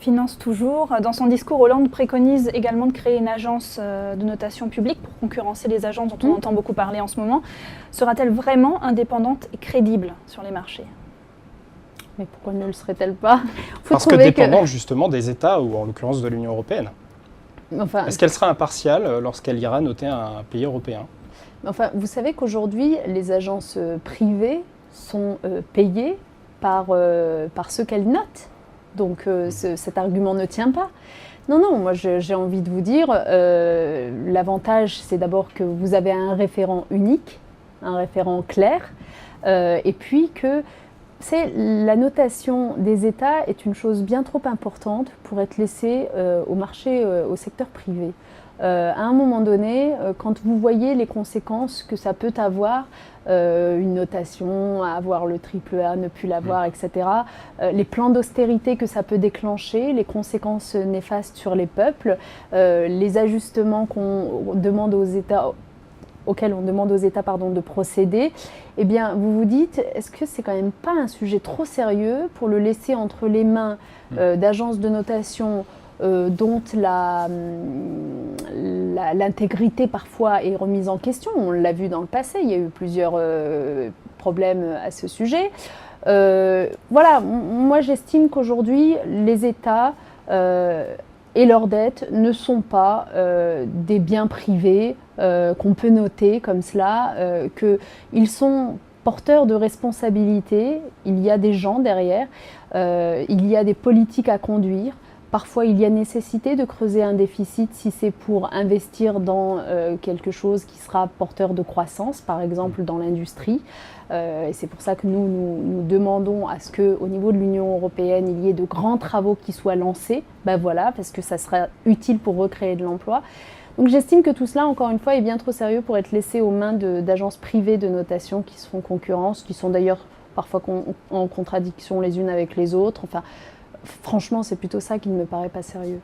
Finance toujours. Dans son discours, Hollande préconise également de créer une agence de notation publique pour concurrencer les agences dont on entend beaucoup parler en ce moment. Sera-t-elle vraiment indépendante et crédible sur les marchés ? Mais pourquoi ne le serait-elle pas? Parce que dépendante justement des États, ou en l'occurrence de l'Union européenne. Enfin, est-ce qu'elle sera impartiale lorsqu'elle ira noter un pays européen? Enfin, vous savez qu'aujourd'hui, les agences privées sont payées par ce qu'elles notent. Donc cet argument ne tient pas. Non, moi j'ai envie de vous dire, l'avantage c'est d'abord que vous avez un référent unique, un référent clair, et puis que la notation des États est une chose bien trop importante pour être laissée au marché, au secteur privé. À un moment donné, quand vous voyez les conséquences que ça peut avoir, une notation, avoir le AAA, ne plus l'avoir, etc., les plans d'austérité que ça peut déclencher, les conséquences néfastes sur les peuples, les ajustements auxquels on demande aux États de procéder, eh bien, vous vous dites, est-ce que c'est quand même pas un sujet trop sérieux pour le laisser entre les mains d'agences de notation dont l'intégrité parfois est remise en question. On l'a vu dans le passé, il y a eu plusieurs problèmes à ce sujet. Voilà, moi j'estime qu'aujourd'hui, les États et leurs dettes ne sont pas des biens privés qu'on peut noter comme cela, qu'ils sont porteurs de responsabilités, il y a des gens derrière, il y a des politiques à conduire. Parfois, il y a nécessité de creuser un déficit si c'est pour investir dans quelque chose qui sera porteur de croissance, par exemple dans l'industrie. Et c'est pour ça que nous demandons à ce qu'au niveau de l'Union européenne, il y ait de grands travaux qui soient lancés. Ben voilà, parce que ça sera utile pour recréer de l'emploi. Donc j'estime que tout cela, encore une fois, est bien trop sérieux pour être laissé aux mains d'agences privées de notation qui se font concurrence, qui sont d'ailleurs parfois en contradiction les unes avec les autres. Enfin, franchement, c'est plutôt ça qui ne me paraît pas sérieux.